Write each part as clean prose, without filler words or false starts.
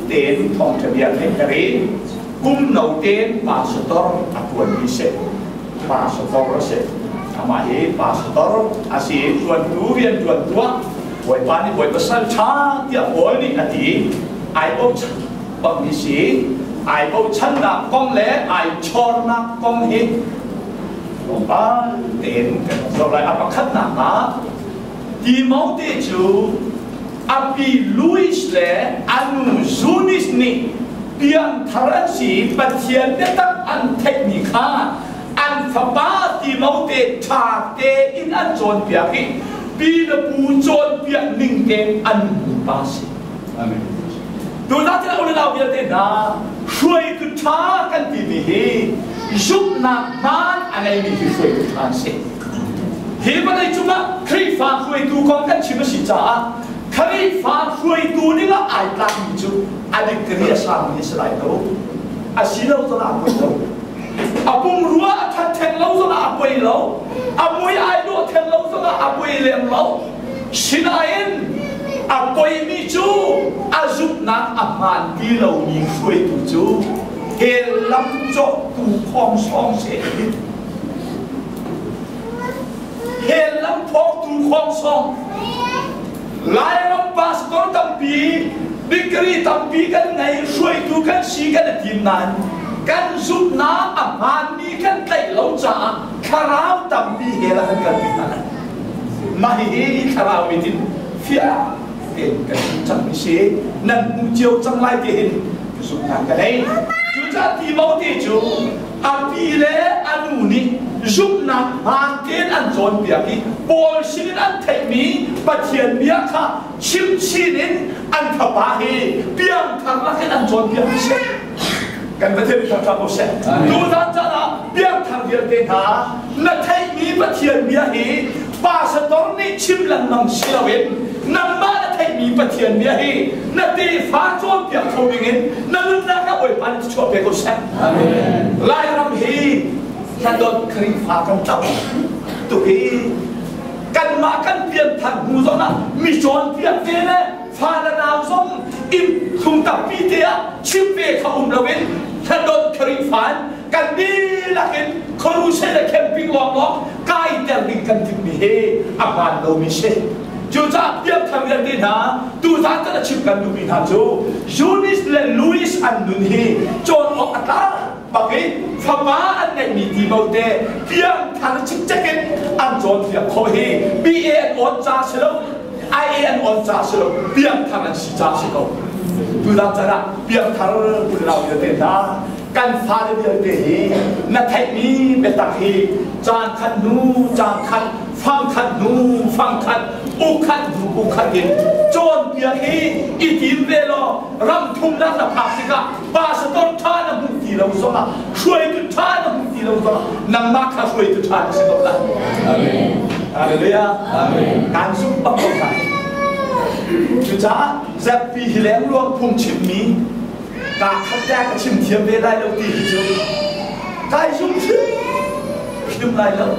เต็นทองทะเบียนให้กระเรกุ้มเหนาเต็นปาสตอร์อักวนมิเศษปาสตอร์เศษทำไมปาสตอร์อาศัยจวนดูเรียนจวนตัวป่วยปานี่ป่วยประสาทชาที่อ่ะป่วยนี่อดีไอ้พวกบังมิสีไอ้พวกฉันนักกองเล่ไอ้ชอนนักกองหินลงบ้านเต็นกันเราเลยเอาขัดหนักนะดีมอเตจูอาบีลุยส์เล่อานุจูนิสนี่เพียงทารันสีปัจเจียนเด็กอันเทคนิคอันฟบ้าดีมอเตชาเตอินอันโจนเปียกิปีละปูโจนเปียหนึ่งเกมอันบาสิดูนั่นที่เราเบียดเนะช่วยกุศลกันที่นี่ยุบนักมันอะไรมีที่ช่วยกุศลเสียเฮ้ยวันนี้จุมาใครฟังช่วยดูกองกันชิมสิจ้าใครฟังช่วยดูนี่ละไอ้ปลาหิจุอันนี้กระเรียสามนี่สลายตัวอาศิลป์ตัวนั้นก็ตัวอาบุ้มรัวทัดแทงเราตัวนั้นอาบุยเราอามวยไอ้ดูแทงเราตัวนั้นอาบุยเลี้ยงเราชินาเอ็นอาบุยมีจูอาจุบนักอามันที่เรามีช่วยดูจูเฮลัมจบตูคองซองเสียเฮลัมพกตูคองซองลายลัมปาสตอร์ตัมปีดิกรีตัมปีกันไงช่วยดูกันสีกันทีมนั้นกันจุบนักอามันมีกันไกลเราจ้าคาราวตัมปีเฮลัมกันปีนั้นมาเฮคาราวมิดินเฟียเก่งกันจังไม่เสียนั่นมุเจียวจังไรเก่งจุบนักกันเองจุดที่มอเตจูอาบีเล่อานุนี่จุบนักมาเกณฑ์อันโจนเบียกี้บอลชินอันเทมีปัจเจียนเบียค่ะชิมชินินอันขบาเฮเบียงทางละแค่อันโจนเบียกี้เช่กันประเทศทางทางโอเช่ดูด้านจ้าละเบียงทางเบียเตนานัทเทมีปัจเจียนเบียเฮปาสตอร์นี่ชิมลังนังเชลเวนนังมานัทเทมีปัจเจียนเบียเฮนัทเทฟ้าโจนเบียเขาเองนังนักโอยปันชั่วเบโกเช่ลายรำเฮนั่นโดนครีฟ้ากันจับตุกีกันมากันเปลี่ยนทางมูซนะมีโจนเปลี่ยนเน่ฟ้าละนาวซงอิมทุ่งตับปีเตียชิมเบเขาละเวนนั่นโดนครีฟ้ากันดีละเห็นคนรู้เช่นแคมปิ้งล้อมล้อใกล้แต่ลิงกันถึงมีเฮอาบานโนมิเช่จูจ้าเปียกทำอย่างนี้นะดูท่านจะชิมกันดูมีท่านจูยูนิสและลุยส์อันนุนเฮโจนออกอัตราบักเอ๋ฟามาอันไหนมีที่มาเตะเพียงท่านชิมแจ็คเก็ตอันโจนเพียงโคเฮบีเอ็นออนจ้าเชลไอเอ็นออนจ้าเชลเพียงท่านชิจ้าเชลดูท่านจะนะเพียงท่านเราอย่างนี้นะกันฟ้าเดียวเตะนัทเทมีเบตักเฮจางขันนูจางขันฟังขันนูฟังขันอุขันนูอุขันเห็นโจนเบียเฮอีทีมเวลรำทุ่มนักนับพักสิกะบาสต้นท่านับมุตีเราสมาช่วยจุดท่านับมุตีเราสมานังมาข้าช่วยจุดท่าสิกะละอาเมนอาเลลูยาอาเมนการสุขปักตรงไหนจุดจ้าเจ็บปีที่แล้วรวมพุ่งชิมมีกาขัดแย้งกับชิมเทียมเวลาเราตีจุดกายชุ่มชื้นชิมไรแล้ว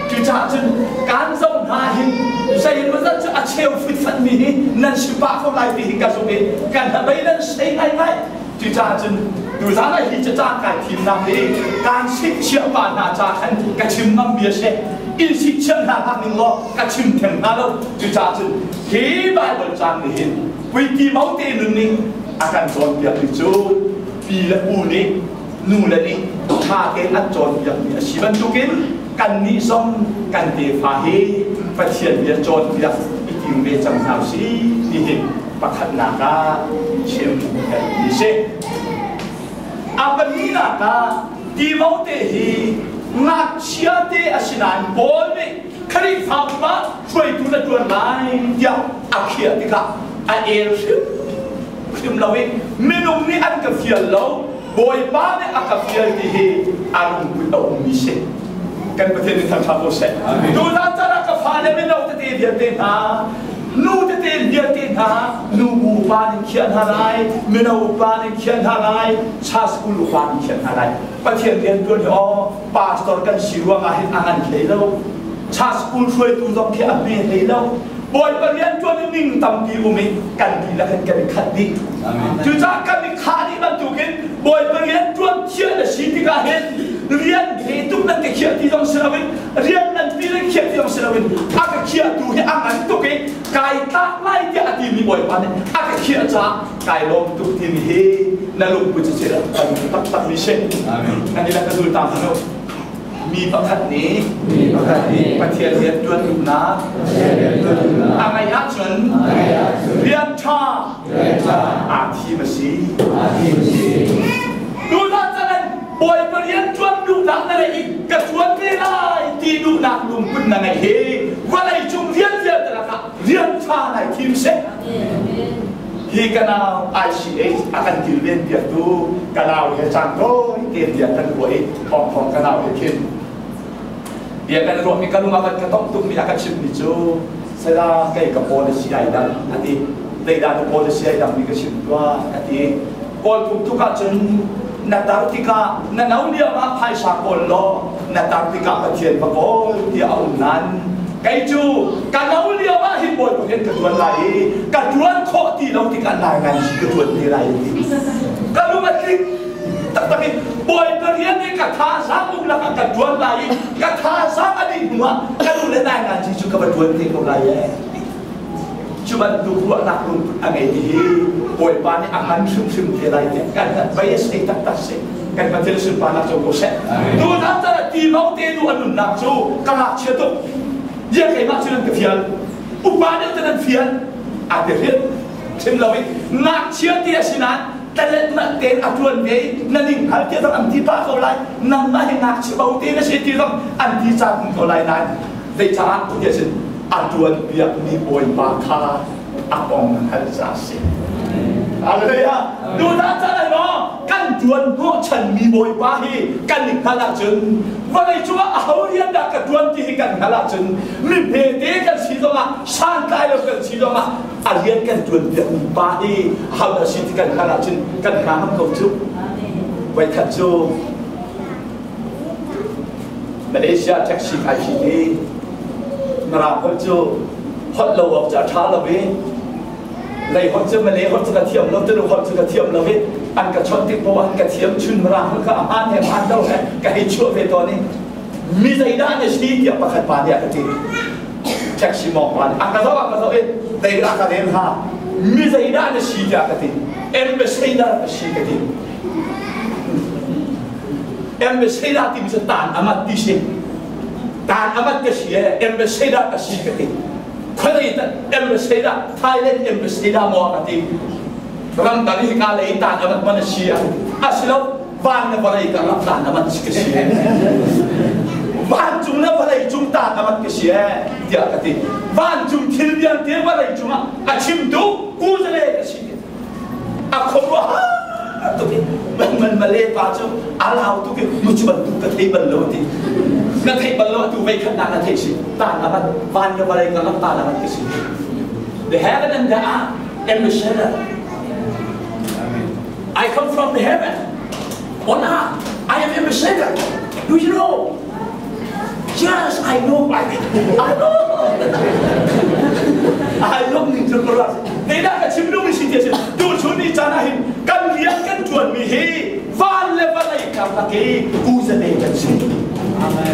จุดจ้าจนการส่งหาหินใส่มันจะอาเชลฟิตฟันมีนั่นชิบะเขาไล่ตีหินกับสมัยการทำไปนั่นใช่ไหมจุดจ้าจนดูจ้าได้หินจะจ้าไก่ทีมนำเองการชิมเชื่อปานหาจ้าขันกับชิมน้ำเบียร์เช่อินชิเชื่อหาทางหนึ่งล้อกับชิมเทมนาโลจุดจ้าจนเฮ้ยบายบนจานหินวิธีเมาเตนึงนี่อาการโจนเบียร์จูปีละอูนี่นู่นละนี่ข้าเกณฑ์อันโจนเบียร์เนี่ยชีวันตุกินกันนี้ส่งกันเตฟาเฮปะเทียนเบียร์โจนเบียร์อีกทีเวจังสาวซีนี่เห็นประคันนากาเชื่อมกันนี่เช่อาบันนี้นากาดีมอเตฮีนักเชียเตอชินันบอลนี่คดีฟ้ามาช่วยดูแลตัวไหนเดียวอาเขียติกะอาเอลชิมเราเองเมนูนี้อันกับเฟียเราบอยบ้านเนี่ยอันกับเฟียที่เฮอารุณกุตอุมิเชกันประเทศนี้ทำชาโตเซดูด้านจาระกับฟ้าเนี่ยไม่เราจะเตียนเตียนหานูจะเตียนเตียนหานูบูบ้านเขียนอะไรไม่เราบ้านเขียนอะไรชาสกุลบ้านเขียนอะไรประเทศเรียนตัวนี้อ๋อปาสตอร์กันชิวงาเห็นอ่านเขียนแล้วชาสกุลช่วยตัวต้องเขียนอะไรเขียนแล้วบอยปเรียนจนนิ่งตั้มปีอุมิกันดีแล้วกันขัดดีจุจ้ากัน กาเห็นเรียนเหตุนั้นก็เขียนที่ต้องเสวินเรียนนั้นที่เขียนที่ต้องเสวินอาก็เขียนดูให้อันนั้นตุกเองกายตาไล่ที่อดีมีบ่อยวันนี้อาก็เขียนจ้ากายลมตุกที่มีให้นั่นลุงปุจเจริญตักมิเช่นอันนี้เราก็ดูตามนั้นมีประคัดนี้ประเทศเรียนจวนนะอะไรยักษ์ชนเรียนชาอาทีมาสีดูนั่นจะนั่นป่วยเรียนจวนดูหนักอะไรอีกกระชวนไม่ได้ที่ดูหนักลุงคุณนั่นไงเฮ้ว่าอะไรจุ่มเรียนแต่ละค่ะเรียนชาในทีมเซ็ตฮีกันเอา ICS akan dirin dia tu kalau dia cangkoi dia akan buat pom kalau dia kin dia akan ruang ni kalau makan ketok tu dia akan cip ni jo saya kayak ke polisi dan nanti tidak ada polisi dan ni ke cip tua nanti kol tu kan jen natartika nanau dia mak hai sakol lo natartika kecian pakol dia aunan cái chú cả nấu liều á hiện bồi của hiện cả tuần lại cả tuần khó thì đâu thì cả lại ngày chỉ cả tuần thì lại cả lúc mà khi tất cả bồi cái hiện này cả thà sáng cũng là cả tuần lại cả thà sáng anh đi nữa cả lúc lên này ngày chỉ chú cả tuần thì không lại chú bạn tu buat nak luôn anh ấy thì bồi ban này anh sum sum thì lại cái bây giờ tất tất sẽ cái mà chơi sum ban là cho cô sẽ tu đã ta tìm máu tiền tu anh nạp chú cả hạt chưa tu dia kayak macam nak fian, upaya tu nak fian, ada fian, semlawi nak cia dia sinan, tapi nak ten aturan dia, nanti hal dia tu anti pak kau lain, nampak nak cia bau dia nasi dia tu anti cakap kau lain lain, dia cakap dia sen aturan biar ni boy bakar, apong hal sasi. Haleluya. Dua cara no, kan tuan ho chan mi boy bahi, kan nik halak jen. Walai cuma ahurian dak ke tuan ti kan halak jen. Mi pete kan sidoma, santai lo kan sidoma. Alian kan tuan dia bahi, hal si kan halak jen, kan kaham kau tu. Wai kat jo. Malaysia taxi kai sini. Merapal jo, hot lo of jatah lebih. Lai hot je Malay hot je ketiam, lo tu hot je ketiam lo ni, an kacot tik bawa an ketiam cun merah, an aman hem an tau kan, kahijau betul ni, mizaidan ni sih dia pakai pani akati, cek si mau pani, akasau dari akadem ha, mizaidan ni sih dia akati, embesida sih akati, embesida ti bisa tan amat di sini, tan amat ke sih, embesida sih akati. Kalau itu embesida Thailand embesida mau kati, orang tadi kalau itu amat manusia, asal van apa lagi kalau tan amat kesia, van cuma apa lagi cuma tan amat kesia dia kati, van cuma tilbian dia apa lagi cuma acim tu kuzle kesia, aku wah tu ni Malay baca alau tu ke cuma tu ketibal lo ti. Nak tebal lo tu baik nak nak tesi, tan amat van yang balai kalau tan amat kesi. The heaven and the earth ambassador. I come from the heaven, on earth. I am ambassador. Do you know? Yes, I know. I know. I know ni terkeras. Tidak kecil dulu mesti dia. Tu cuni canahin. Kan dia kan tuan mihi. Van level lagi kaki. Kuza ni kecil.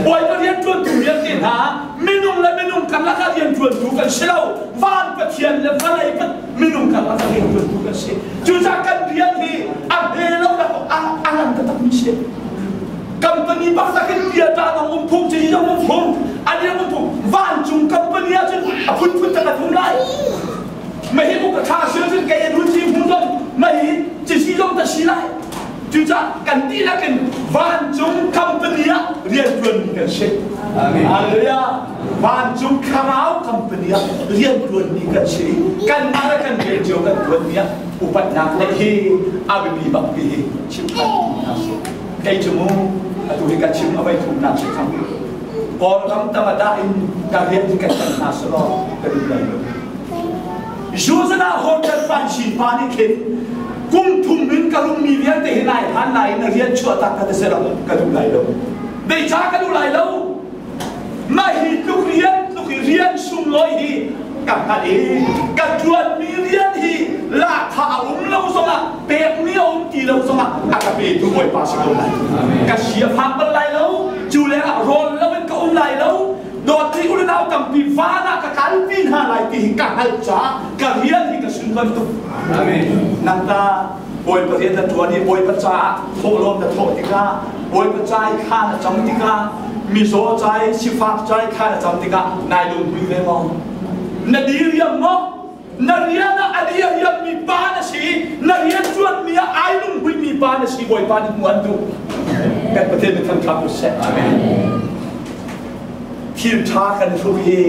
Boy kalian tuan tu yang kena minum kalau kalian tuan tu kan selau van petian level lagi minum kalau kalian tuan tu kan se. Jujakan dia ni abelo dah angan tetap mesti. Company bahkan dia tak nak umpung jadi yang umpung, ada yang umpung. Van jung company aja, pun tak ada mulai. Mesti bukan hasil tu gaya rutin pun mesti jadi yang tak silai. Juga ganti lagi van jung company dia tuan ni kan se. Haleluya. Van jung kamau company dia tuan ni kan se. Kan mana kan dia juga tuan ni upat nak lagi, abi bakbi cipta nasi. Kayak cuma atau hingga cuma apa itu nasi kamu. Kalau kamu tak ada kalian juga tak nasi lo terlalu. Juzna hotel panci panikin, kum tumin kalau miliar tehinai hanai narian cua tak ada serap kadulai lo. Beca kadulai lo, mahi lukrian sumloi kakak kaduan miliar hi lah tahu lo sama pek ni om ti เราสมัครอากาศเป็นทุกวันภาษาคนไหนกับเชียร์พักเป็นไรแล้วจูเล่าโรนแล้วเป็นกับอุ้มไรแล้วโดดที่อุณหภูมิต่ำปีฟ้านะกับการปีนหาไรปีกับฮัลจ้ากับเฮียนที่กับสุนทรตุนักตาบอยประเทศนั้นตัวนี้บอยประชาโทลมแต่โทติกาบอยประชาข้านะจำติกามีโซ่ใจสิฟ้าใจข้านะจำติกานายลุงวิเวมองนาดีเรียมมองนาเรียนะอดีตยังมีปานะสินาเรียจวนมีไอ้ลุงวิมีปานะสิบอยปานะมวนดูกันประเทศเป็นทันครับเสร็จทีมช้ากันทุกที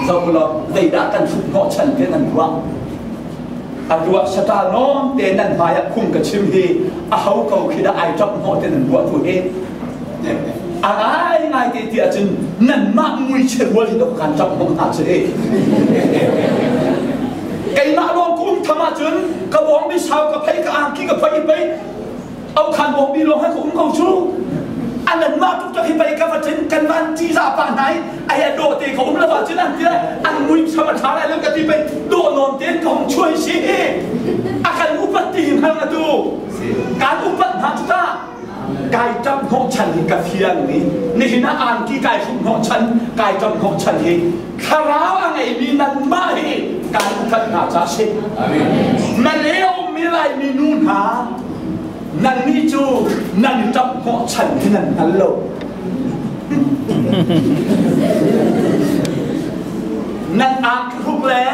เราเราได้ด่ากันทุกเงาะฉันเป็นนันว่าอันว่าสตาร์น้องเตนันพายคุ้มกับชิมฮีเอาเขาคิดได้จับเงาะเตนันว่าตัวเองอะไรไงเตี้ยจึงนั่นมากมุ้ยเชื่อว่าที่ต้องการจับเงาะหาเสียไก่มาลองคุ้มทำมาจนกระบอกไม่เช่ากับไผ่กับอ่างขี้กับไผ่ไปเอาขันบอกมีลงให้คุ้มเขาชูอันนั้นมากทุกที่ไปกับวัดกันวันที่จะปานไหนไอ้โดดเตะของเราจะนั่นที่ไรอันมุ้ยสมรรถะอะไรแล้วก็ที่ไปโดนนอนเต้นของช่วยสิอาการอุบัติเหตุมาดูการอุบัติเหตุจ้ากายจำของฉันกับเทียงนี้นี่นะอ่านที่กายของฉันกายจำของฉันเองคาราวอะไรมีนั่นมาเองการอุบัติเหตุจ้าสิมาเลวมีอะไรมีนู่นหานั่นนี่จูนั่นจับหัวฉันที่นั่นนั่นโลนั่นอ่างทุกแหล่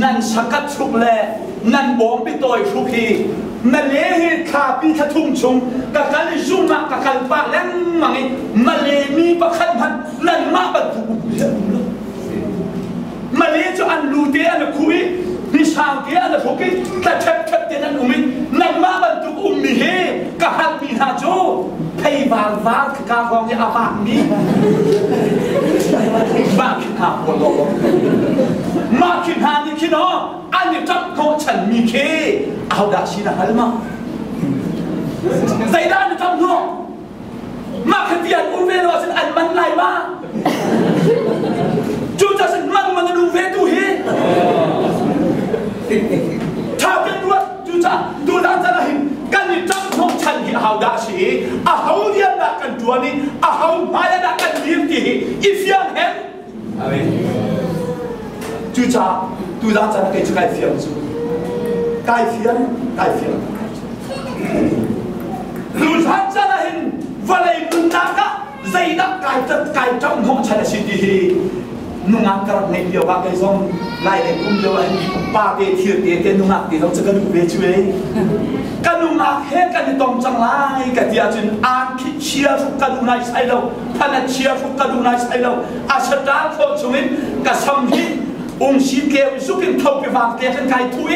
นั่นสักกัดทุกแหล่นั่นบอมไปต่อยทุกทีมาเลขาปีทะทุ่งชงกับการจุ่มมากับการปากแรงมังไงมาเลมีประคันพันนั่นมาบรรทุกมาเลจะอันรูเตียนคุยนิชาวเตียนทุกิแต่เท็บเตียนอุ้มนั่นมาบรรทุกอุ้มมีเฮกับฮัตมีนาโจไพ่บางฟ้าคือการฟังเนี่ยอาบากนี้บ้าคิดหาหัวโลมาคิดหานี่คิดเนาะอันนี้จับเขาฉันมีเคเอาดาชินะฮัลมาใจด้านจับเนาะมาขยันอุ้มเวลาฉันอันมันไหลมาจูจะฉันมันดูเวดูเฮถ้าเป็นด้วยจูจะดูด้านจะไหนกันนี่จับเขาฉันที่เอาดาชีเอาเรียนดักกันตัวนี้เอามาดักกันเรียนที่อีเฟียนเห็นจูจะดูด้านจะไหนก็จะไกลเฟียนจูไกลเฟียนดูด้านจะไหนวันไหนมึงนักอะใจนักไกลจับเขาฉันสิ่งที่นุ่งอักกระเนยเดียวกันไอ้ส่งไล่เด็กกุ้งเดียวไอ้ป้าเตี้ยเทียเตี้ยนุ่งอักเตี้ยต้องจะกระดูกเบี้ยช่วยกันนุ่งอักเห็นกันในตรงจังไรกันที่อาจารย์อ่านคิดเชียร์ทุกกันดูนายใส่เราพันเชียร์ทุกกันดูนายใส่เราอาชดาโคชมินกับสมินองค์ชีเกลสุกินทบไปวางเตี้ยกันไก่ทุย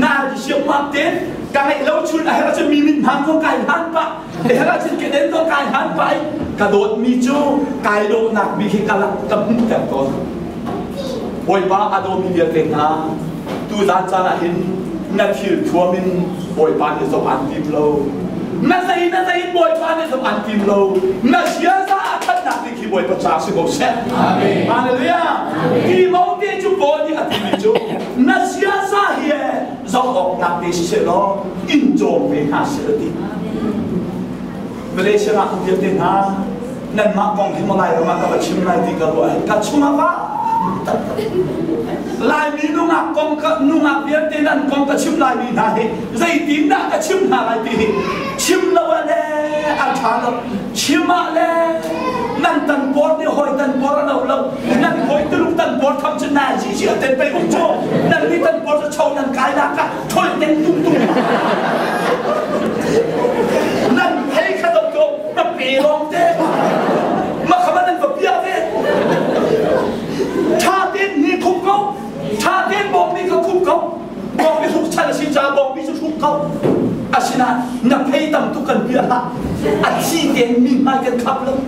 นาดิเชียร์มาเตี้ยกันไอ้เราชุนไอ้เราจะมีมินหันต้องไก่หันปะไอ้เราจะกินเด่นต้องไก่หันไปกระโดดมีจูไก่โดดหนักมีขี้กะลักกับหุ่นแต่ก่อนบอยบ้าอโดมีเดียเต็งนาตูด้านจานะเห็นนาทีทัวมินบอยบ้านในสมอันทีมโลนาใจบอยบ้านในสมอันทีมโลนาเชียร์ซาขันนักที่ขี้บอยประชาสิโกเซอาเลลูยาที่มองที่จูบอยที่อันที่จูนาเชียร์ซาเฮียจะออกนักที่เชลล์อินโจมไปหาเสด็จมาเลเซียนักเดียเต็งนานั่นมากองที่มาไล่เรามากับชิมไล่ที่กระโดดกับชุมาฟ้าลายมีนุ่งอักกองกับนุ่งอักเบียร์เตนันกองกับชิมลายมีนาเฮใจตีนด่ากับชิมนาลายตีชิมละวันเล่อัลชาลชิมอะไรนั่นตันปอดเนี่ยหอยตันปอดเรานั่นหอยตุลุตันปอดทำชนะจีเชียเต็มไปหมดโจนั่นนี่ตันปอดจะโชว์นั่นกายนักอะถอยเต็มตุ้มนั่นให้ขนมโจมาปีลองเต้มาขมันนั่นกับเบียร์เต้ชาเต้นนี่คุ้มเขาชาเต้นบอกนี่เขาคุ้มเขาบอกไม่ถูกชาชิจาบอกไม่ถูกเขาอาชินะนับให้ตั้มทุกกันเบียร์ละอาชีเต้นมีมากันขับแล้ว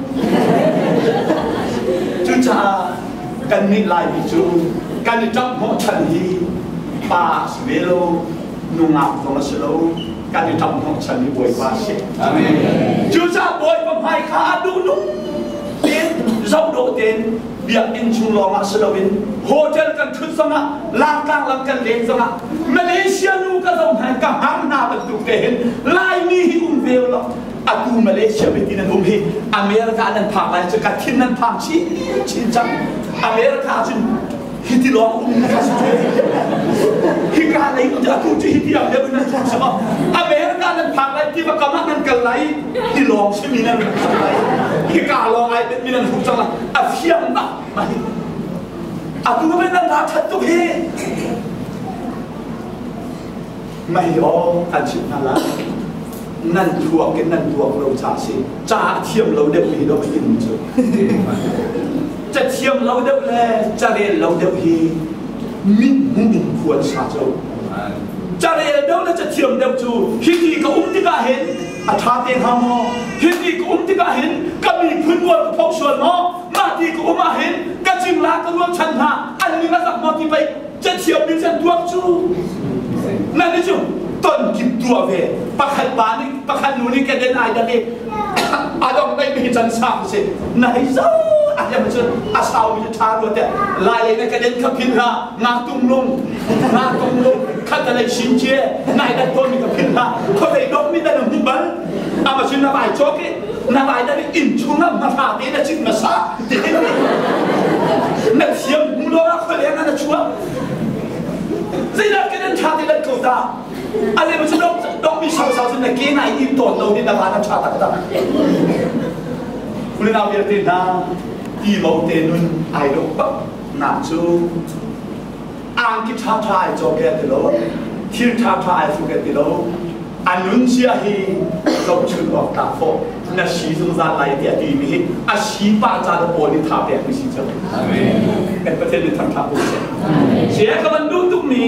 จุจ้ากันนี่ลายมิจูกันจับหัวฉันฮีป้าสเวโลนุ่งอาบของสโลการที่ทำของฉันนี่บวยว่าเช่จูจ้าบวยประภัยขาดูนุ่งเต้นเราโดดเต้นเบียร์อินชุงลองมาสโลวินโฮเทลกันขึ้นสงะลางกลางลำกันเลี้ยงสงะมาเลเซียลูกก็ต้องหันกับหางหน้าบรรทุกเต้นลาย งมาเลเซียไปที่นั่นพี่อเมริกานั้นผ่านไปจะกัดที่นั่นผ่านชิ้นจังอเมริกาจนฮิตที่ร้องนะครับฮิการอะไรก็จะพูดที่ฮิตที่อย่างเดียวนั่นถูกใช่ไหมอเมริกานั้นผ่านไปที่ประกำนั้นกันไรที่ร้องใช่ไหมนั่นถูกไรฮิการร้องไอ้เป็นมีนั่นถูกจังละอาเทียมนะไม่ตัวเป็นนั่นรักชัดตัวพี่ไม่ยอมอันชิดนั่นละนั่นทัวกันนั่นทัวเราจ่าสิจ่าเทียมเราเด็กพี่เราไปกินจุดจะเทียมเราเด็กแลจะเรียนเราเด็กพี่มิ่งมุ่งควรชาจูจะเรียนเด็กแล้วจะเทียมเด็กจูฮิตดีก็ที่กาเห็นอาชาเตงหามอฮิตดีก็ที่กาเห็นก็มีพื้นวนพกส่วนมอมาดีก็มาเห็นก็จึงลาก็รวมชันหาอันนี้มาสักมอที่ไปจะเทียมดิฉันตัวจูนั่นนี่จูต้นกินตัวเวปะขันบานี่ปะขันนูนี่แกเดินไอ้ดันนี่อาดองไม่มีจันทร์สามสิไหนซ้ออาจจะมันจะอาสาวมีชาด้วยแต่ลายในแกเดินขับพินหางาตุ้งลงขัดอะไรชินเจนายดันต้นมีกับพินหาเขาได้ดอกมีแต่หนุ่มบันอามาชินนาบายโจ๊กนาบายดันอินชุ่มน้ำมาผ่าเดี๋ยวชินมาซานักเสียงมุลว่าเขาเลี้ยงนั่นชัวสินักแกเดินชาติเดินกูตาอะไรมันจะต้องมีชาวๆซึ่งในเกณฑ์ไหนที่ตัวเราที่นาบานชาติต่างคุณนาเบียร์ตินาที่เราเตนุนไอโรปนาจูอ่างกิจชาทายจบแก่ติโลที่ชาทายสุกติโลอันนุนเชียฮีเราชุดออกตาโฟนักชีสุนทรไลเดียดีมีอาชีพป้าจาร์โอลิทาเบียมิชิจ์เป็นประเทศที่ทำทับบุญเสียกับมันดูทุกมี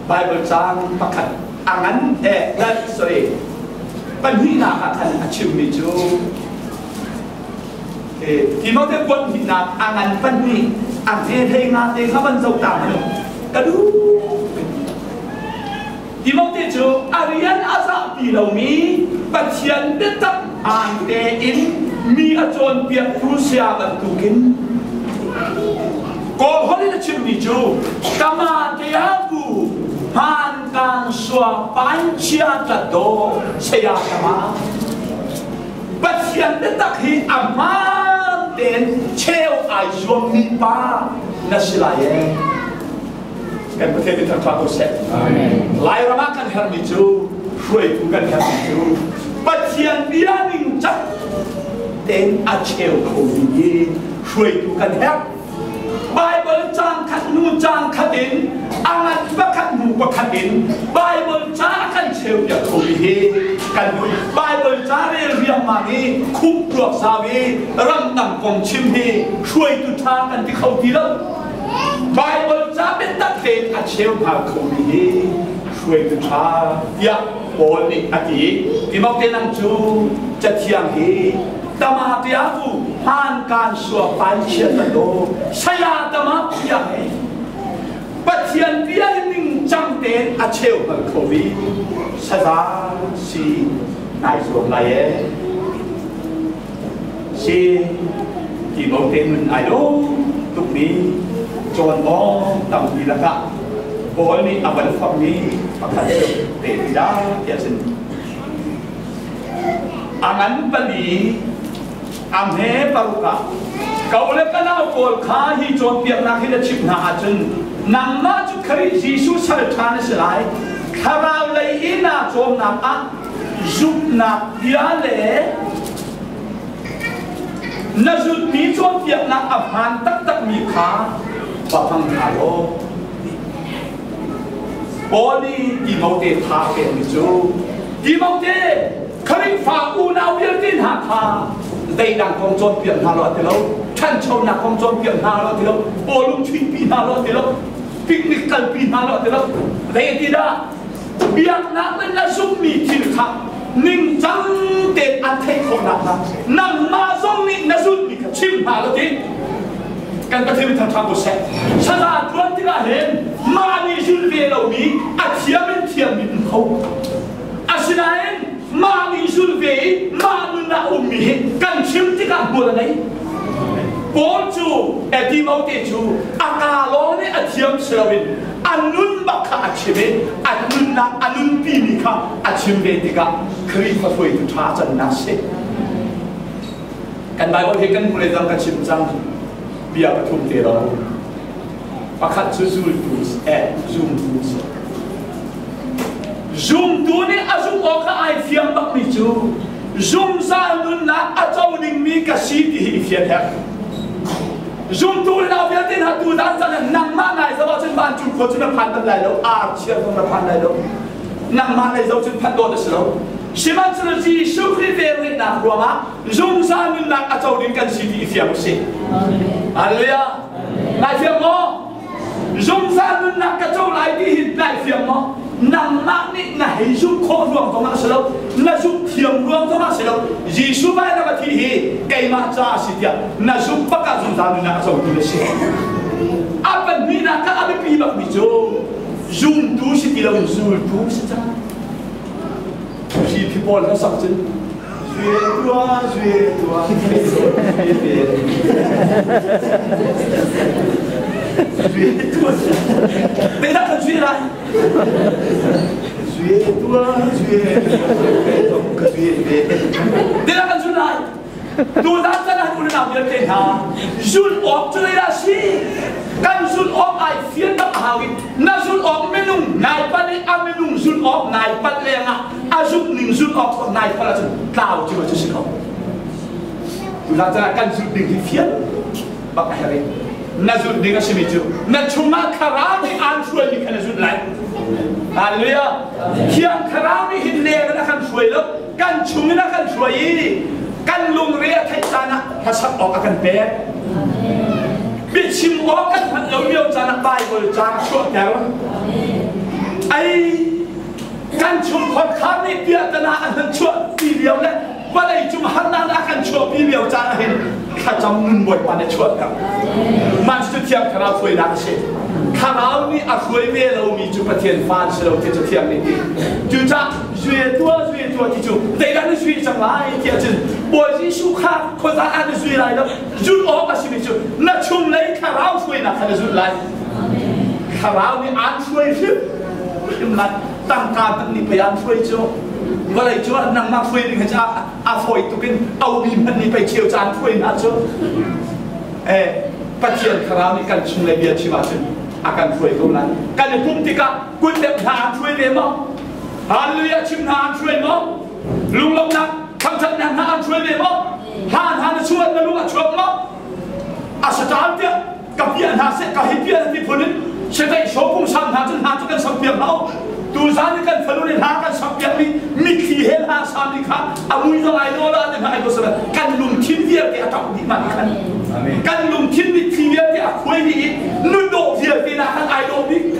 ไบเบิลจางประคันอันนั้นนั่นสวยปัญหาหนักท่านอาชีพมิจูที่มันจะกวนหินหนักอันนั้นปัญหาอันเทงานเทข้ามันจะตามมันกระดูที่มันจะจูอาริยันอาซาปีเรามีปัจจัยเด็ดตับอันเตอินมีอาจารย์เปียกรูเซียบันทุกินก็คนที่ชื่อมิจูกามาเทียบูฮันกันสวาปัญชาตะโดเสียกามาปัจจัยเด็ดตักฮีอามาเต็นเชลไอจวมมีป้านั่นสิลายกันประเทศที่ทำความเสร็จหลายระมากันเฮอร์มิจูช่วยกูกันเฮอร์มิจูปัจจัยเบียนิงจักเต็นอาเชลโควิดช่วยกูกันเฮอร์ไบเบิลจางขัดนูจางขัดดินอังอันบักขัดนูบักขัดดินไบเบิลจางขันเชลอยากโควิดกันดูไบเบิลจางเรียงมานี้คุบปลอกสาวีรังตังกงชิมฮีช่วยตุทากันที่เขาทีแล้วไบเบิลจางเป็นตัดเต็นอาเชลพาโควิดช่วยตุทาอยากโอนอีกอาทิตย์ที่บอกเต็นังจูจะเที่ยงฮีตมาเตียฟูฮันการสวปัญเชียตโลสยาตมาเพียงปัจจัยเพียงนิ่งจังเต็นอาเชลกับโควิดสะสาสีนายสวมลายสีที่บอกเต็นมันไอโดตุกนี้จวนมองตั้งทีละกะโอ้ยนี่อับดุลฟังนี้ประกาศเตะได้เดี๋ยวสิอันนั้นปลีอัมเฮปารุกะเขาเล็กกันเอาโกลขาฮีโจมเปียกนักฮิดชิบนาจนนังมาจุคริจิสุสารทานสลายคาราวเลยอินาโจมนักอะจุบนักยาเลนัจุดมีโจมเปียกนักอับหันตักมีขาปะพังคาโลบอลีดีมอเตทาเป็นมิจูดีมอเตคริฟาอูนาเวียตินหาคาได้ดังกองโจรเปลี่ยนหาเราทีแล้วท่านชาวนักกองโจรเปลี่ยนหาเราทีแล้วโอลุมชีปีหาเราทีแล้วปิกนิกกันปีหาเราทีแล้วเรื่องที่ได้เบียกนักเป็นนักสุมีทิลค่ะนิ่งจังเด็ดอันเทคนนักนั่งมาส่งนี่นักสุมีกับชิมหาเราทีกันประเทศทางบุษชาติวันที่เราเห็นมามีชุดเวลานี้อาเทียมเป็นเทียมมินเขาอาศินัยมามีสุลเวมามุนาอุมีกันชิมที่กันบัวไหนบอลจูเอดีมอเตจูอากาโลเนี่ยอาเทียมเสลวินอา anun baka achime anun na anun pinika achimbe tika kri fa foi tu tha chan na se kan Bible he kan mule dang ka chim chang bia pathum te ro pakhat chu zul tu zoom tu zoom tu ni azum o ka ai fiam bak mi chu zoom sa nun na achau ning mi ka si ti fian ha zoom tu na via tin ha tu dan san nang ma nai sa ba chen ban chu ko chu na phan tan lai lo a chia ko na phan lai lo nang ma nai zo chen phan do de lo siman chen ji su khri ve ri na ro ma zoom sa nun na achau ning kan si ti fiam si hallelujah lai fiam mo zoom sa nun na ka chau lai ti hin lai fiam mo nang ma ni na hi su kho ruang to ma selo na su thiam ruang to ma selo Yesu ba na ba thi hi kai ma cha si tia na su pa ka zum ta na so tu le si apan ni na ka abi pi ba mi jo zum tu si ti lo zul tu si cha si people na sak chen Zue tua Bây giờ cần duy lại duy tua không cần duy về bây giờ cần duy lại tôi đã rất là muốn làm việc thế nào duy ốp chơi là gì cần duy ốp ai phiền đắp hào na duy ốp mấy nung này bắt đi ăn mấy nung duy ốp này bắt lên à duy nín duy ốp này bắt là tao chưa có chuyện không tôi đã rất là cần duy nín thì phiền bác hải đây Nazul dengan semitu, na cuma karami answer ni kan nazul lain. Haleluya. Kiam karami hinne kan akan suai lo, kan cuma akan suai, kan lungria thai sana hasap ok akan ber. Bichim ok kan pat lo miao sana Bible jang suat kau. Ai kan cuma kon kami biar tanah akan suat video le. Balai cuma hanan akan suat video jang hin. Kacam nun boy pada cuat kau. Manstu tiap kerau foi nak se. Kerau ni aku ini lo mi cuba tian fan selo tiap tiap ni. Juga zui tua tiap. Tidak ada zui macam lain tiap jen. Boy si suka kau tak ada zui lain lo. Zui oh masih macam. Nak cuma lagi kerau foi nak ada zui lain. Kerau ni an foi tu. Nak tangkap ni payah foi tu. Balai cuat nang mak foi dengan cara afoi tu kan. Awam ni payah cium chan foi nak tu. Pasien kerana ni kan cuma biar cimacan akan cuai kau lah. Kan pun tika kun dep naan cuai demo. Haleluya cim naan cuai mo. Lung long nak kamchat naan cuai demo. Han cuat na lung cuat mo. Asatal dia kapian hasil kahipian di punin. Sedai sopung sam hasil kan sampiang mau. Tuzan kan falun kan sampiang ni mikhi hel ha sam ni kan. Amui dong ai dola dengan ai dosa. Kan lung tin dia ke atau di mana kan. Kan lung tin ni dia ke aku ini nudo dia ke nak kan ai dobi.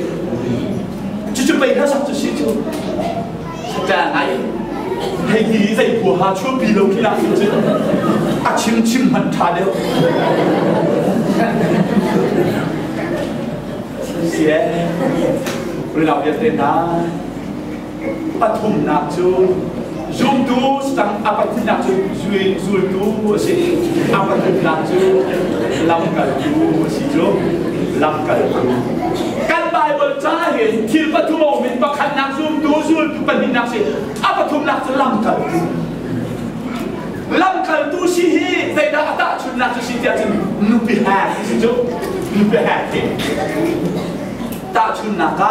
Cucu bayi dah satu situ. Sedang ai. Hai di zai buah ha cuba bilau kita itu. Acim mentah dia. Sia. Belau dia tenda. Patum nak tu. Zoom tu sedang apa tu nak tu zul tu si apa tu nak tu lamkal tu si jo lamkal tu kan Bible cahaya til patu moment pakai nak zoom tu zul tu pandai nak si apa tu nak tu lamkal tu si he saya dah tak tu nak tu si dia tu nubi hat si jo nubi hat tak tu nak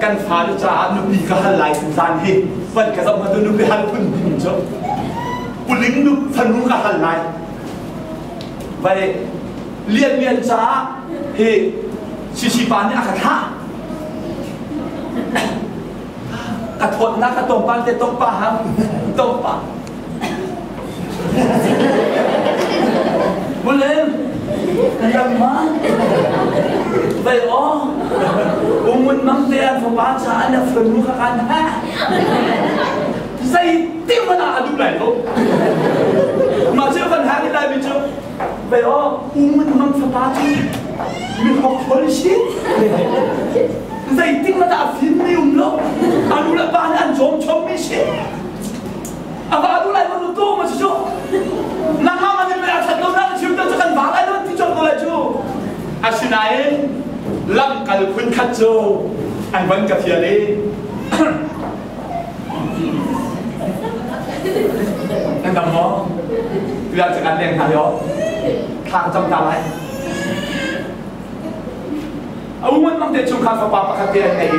kan faham cara nubi kahal lain san he, pada kesam tu nubi hal pun bingung. Puling nub fanu kahal lain. Baik, lian cara he sisi pani akan ha. Katot nak katompan te tompaham, tompa. Boleh, yang mana? Baik oh. Umun mamtian pembaca anda penuh kan ha. Saya tiap mana adu lain tu. Macam kan hari lain macam, bayo umun mamtian ni hok polisi. Saya tiap mana film ni umlo. Adu lain bahan jom misi. Apa adu lain mana tu macam tu? Nama mana berasal tu nak cerita tu kan bagai tu tiap tu laju. Asinai. ngal kun khat cho anh vẫn cà phê đi anh đầm mó bây giờ chỉ ăn đèn hạt đó thang trong ta lại ông muốn mang đến chung khăn phá bạc khát tiền này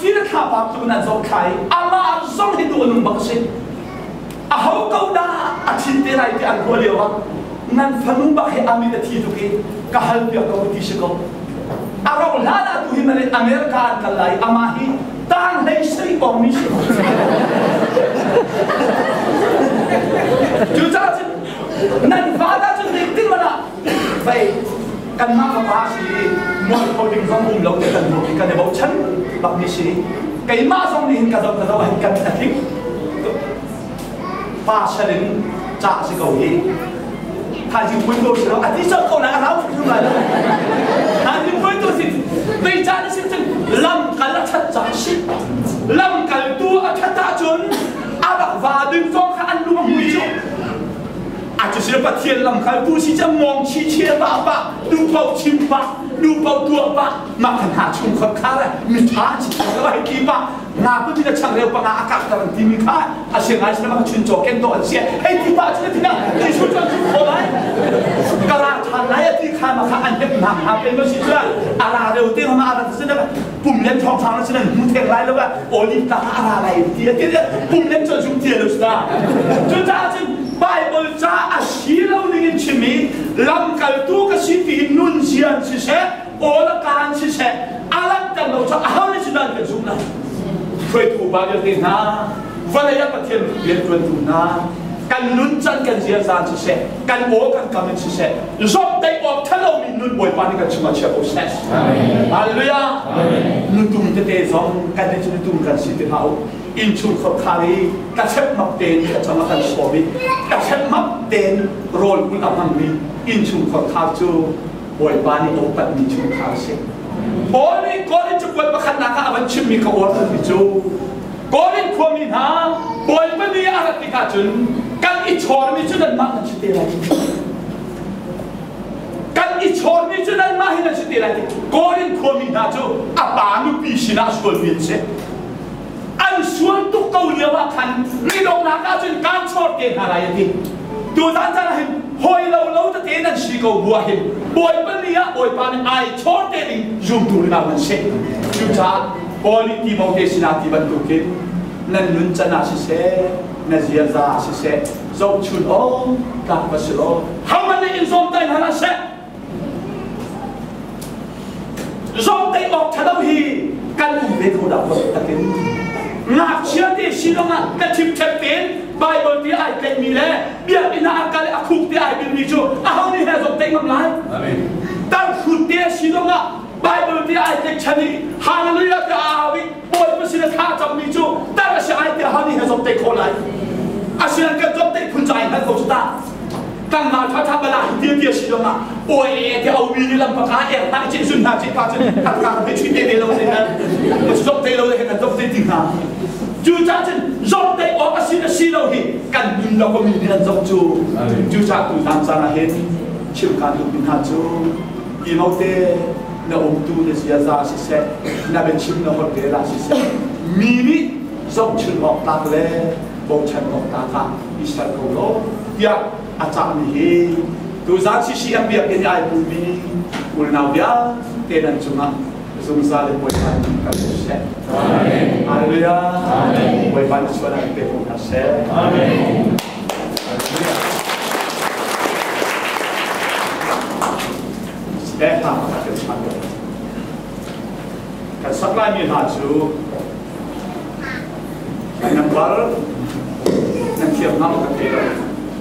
phi được khá bạc tu nan dòng khai mà dòng thì đồ nung bạc xin hậu câu đa chín tiền này thì ăn qua liều á nan phanu bạc hay ami đã thi được cái cả hai việc câu thì sẽ câu rồi là đã tu hi mà America ăn cái này ama hi tang lấy xây bom mi chú cha chứ nan phá đã chứ định tin mà là vậy căn mắc của bác sĩ mọi khâu định phong vùng lâu để cần một cái cần bảo chân bác sĩ cái má xong thì hình cả dòng hình cần là thích ba sẽ đến trả sẽ cầu gì hai chữ quên tôi sẽ nói đi sợ cậu nào áo không lại hai chữ quên tôi thì bây giờ nó sẽ làm cái là thật giả shit làm cái tua thật ta chuẩn bạc và đừng phong khá ăn luôn mùi chung chỉ sẽ bắt thiên làm khai tu sĩจะมองชี้เชี่ยบะดูเบาชิมบะดูเบาตัวบะมาขนาดชุ่มขับข้าเลยมีท้าจิตอะไรกี่บะงาพื้นที่จะช่างเร็วปะงาอากาศกำลังที่มีค่าเสียงไอ้ฉันมาชุนโจเก่งตัวเสียไอ้ที่บะฉันที่นั่งที่ชุนโจชุนโคไรกะลาทันไรที่ข้ามาข้าอันเด็กหนักเป็นก็สิเชื่ออะไรเร็วเตี้ยมาอะไรที่นั่นปุ่มเล่นทองทางนั้นฉันมุ่งเทงไรแล้วว่าโอลิมตาอะไรเตี้ยปุ่มเล่นจนชุ่มเตี้ยเลยสินะจนจ้าจนBible จ้าอาชีพเราเนี่ยชิมีลำกัลตัวก็สิที่นุ่นเสียนสิเสโอละการสิเสอะไรแต่เราจะเอาในสิ่งนั้นกันจุ่มนะเคยถูกบาดเจ็บนะวันนี้ประเทศเปลี่ยนตัวถูกนะกันนุ่นจันกันเสียสารสิเสกันโอกันกำมันสิเสจบได้ออกถ้าเรามีนุ่นบ่อยปานกันชิมาเชื่อโอเสสฮาเลลูยานุ่นตุ้มเตะสองกันได้จุดตุ้มกันสิที่เขาอินชูขบคารีกระเช็ดมับเตนกระชมากันสวบิกระเช็ดมับเตนโรลกุลามังมีอินชูขบคาจูบอยบานีโอปัดมีชูคาเซบอนี่ก่อนจะกวนประคันนักอาวันชิมมีขบวนที่จูก่อนควมีหาบอยบันนี้อารัติกาจุนกันอิชอร์มีจุนันมากันชิเตลัยกันอิชอร์มีจุนันมาให้นันชิเตลัยก่อนควมีหาจูอาบานุปีชินาสวนมีเซอันส่วนตุกเกาเลียว่าคันนี่ลงนักอาจารย์การชดเกณฑ์อะไรที่ดูด้านจะเห็นหอยเราจะเห็นนั่นชีเขาบัวเห็นบอยปนีอะบอยปานไอชดเกณฑ์ยุ่งดูน่ามันเช็ดจุดจ้าบอลิตีมองเทสินาที่บรรทุกเกณฑ์นั่นนุ่นจะน่าสิเสนั่นเสียซาสิเสจบชุนโอ้กลับมาสิโอ้เขามันในอินโซมได้นั่นเสจบได้ออกทะเลฮีกันอุ้มเด็กคนดับตะเกียงนักเชื่อที่สิลงอ่ะกระชิบเช็ดเป็นไบเบิลที่ไอ้เกมีเลยเบียร์อินาการอาคุกที่ไอ้บินมีจูเอานี่ให้จบเต็งมันไรตั้งขุดที่สิลงอ่ะไบเบิลที่ไอ้เกชนีฮาเลลูยาที่อาวิบอยไม่ใช่ท่าจำมีจูแต่ละสิ่งไอ้ที่เอานี่ให้จบเต็งคนไรอาสิ่งนั้นจบเต็งคุณใจให้เขาตาตั้งมาถ้าทำอะไรเดียวสิลงอ่ะโอ้ยที่เอาวีนี่ลำพังอาเอ๋ตั้งจิตสุนทรจิตพาจิตทำการให้ชีวิตเดียวเลยนะมันจบเต็งเราเลยเห็นจบเต็งจริงฮะจูจ้าจึงจบได้ออกอาศิลศิลป์ที่กันบินเราก็มีเรื่องจบจูจ้าตุตามสารเหตุชิวการตุบินหาจูอีโมเตนอมตูเนสิยาซาสิเซนเป็นชิมนอฮอเตลาสิเซมีนิจบชิลออกตาเลบอกฉันออกตาค่ะอิสระโกโลอยากอาจารย์มีตูจ้าสิชีอันเบียกยังไงบุบีอุลนาเบียเตนันจุมาSumsale poi fare un casse. Amen. Alleluia. Amen. Poi fare suonare per un casse. Amen. Alleluia. Steffa ma che fanno. Che saprai mi faccio. Hai una parola? Non ti ho mai capito.